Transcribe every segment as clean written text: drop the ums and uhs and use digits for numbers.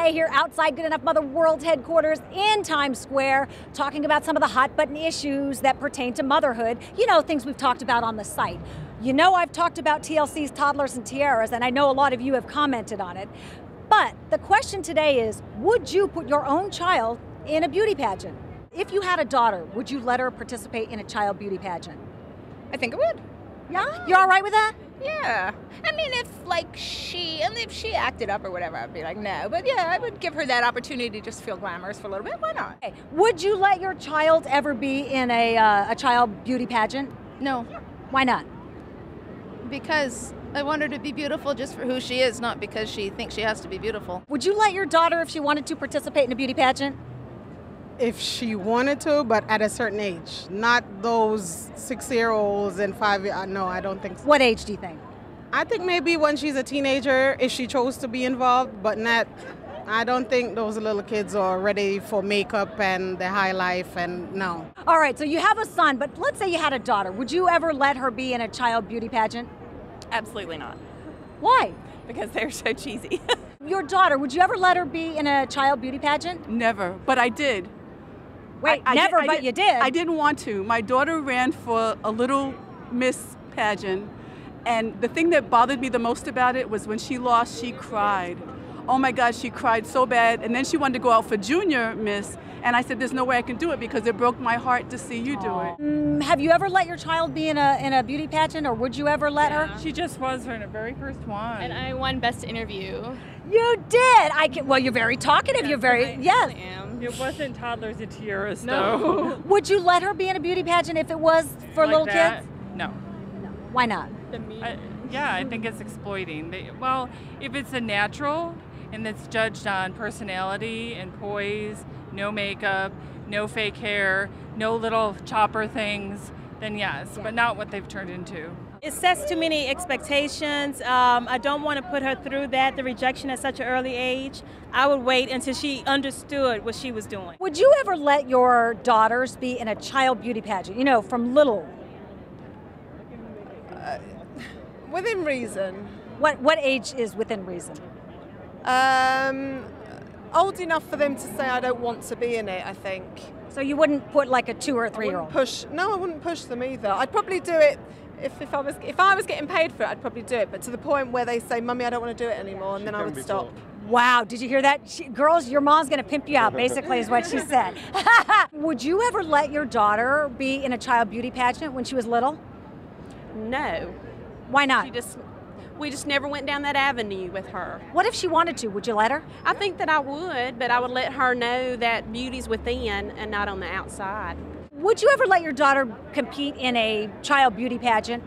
Rene here outside Good Enough Mother World headquarters in Times Square, talking about some of the hot button issues that pertain to motherhood. You know, things we've talked about on the site. You know, I've talked about TLC's Toddlers and Tiaras, and I know a lot of you have commented on it. But the question today is, would you put your own child in a beauty pageant? If you had a daughter, would you let her participate in a child beauty pageant? I think I would. Yeah? You all right with that? Yeah. I mean, if she acted up or whatever, I'd be like, no. But yeah, I would give her that opportunity to just feel glamorous for a little bit. Why not? Okay. Would you let your child ever be in a child beauty pageant? No. Why not? Because I want her to be beautiful just for who she is, not because she thinks she has to be beautiful. Would you let your daughter, if she wanted to, participate in a beauty pageant? If she wanted to, but at a certain age, not those 6-year-olds and 5-year. No, I don't think so. What age do you think? I think maybe when she's a teenager, if she chose to be involved, but not. I don't think those little kids are ready for makeup and the high life, and no. All right, so you have a son, but let's say you had a daughter. Would you ever let her be in a child beauty pageant? Absolutely not. Why? Because they're so cheesy. Your daughter, would you ever let her be in a child beauty pageant? Never, but I did. Wait, but you did? I didn't want to. My daughter ran for a Little Miss pageant, and the thing that bothered me the most about it was when she lost, she cried. Oh my God, she cried so bad, and then she wanted to go out for Junior Miss, and I said, there's no way I can do it because it broke my heart to see you do it. Have you ever let your child be in a beauty pageant, or would you ever let her? She just was her very first one. And I won Best Interview. You did. Well, you're very talkative. Yes, You're very I am. It wasn't Toddlers and Tiaras, No. though. Would you let her be in a beauty pageant if it was for Like little that? kids? No. Why not? Yeah, I think it's exploiting. Well, if it's a natural and it's judged on personality and poise, no makeup, no fake hair, no little chopper things, then yes, but not what they've turned into. It sets too many expectations. I don't want to put her through the rejection at such an early age. I would wait until she understood what she was doing. Would you ever let your daughters be in a child beauty pageant, you know, from little? Within reason. What age is within reason? Old enough for them to say I don't want to be in it, I think. So you wouldn't put like a 2 or a 3-year-old? No, I wouldn't push them either. I'd probably do it if I was getting paid for it, I'd probably do it, but to the point where they say, Mummy, I don't want to do it anymore, and then I would stop. Wow, did you hear that? Girls, your mom's going to pimp you out, basically, is what she said. Would you ever let your daughter be in a child beauty pageant when she was little? No. Why not? We just never went down that avenue with her. What if she wanted to? Would you let her? I think that I would, but I would let her know that beauty's within and not on the outside. Would you ever let your daughter compete in a child beauty pageant?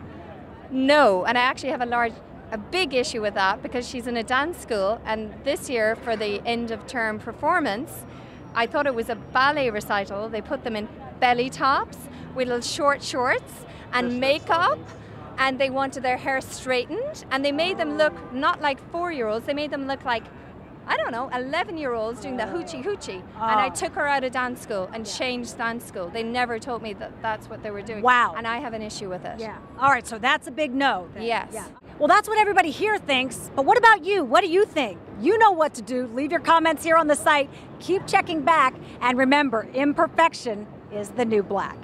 No, and I actually have a big issue with that because she's in a dance school, and this year for the end of term performance, I thought it was a ballet recital. They put them in belly tops with little short shorts and makeup, and they wanted their hair straightened, and they made them look not like 4-year-olds, they made them look like, I don't know, 11-year-olds doing the hoochie hoochie. And I took her out of dance school and changed dance school. They never told me that that's what they were doing. Wow. And I have an issue with it. Yeah. All right, so that's a big no then. Yes. Yeah. Well, that's what everybody here thinks, but what about you? What do you think? You know what to do. Leave your comments here on the site. Keep checking back, and remember, imperfection is the new black.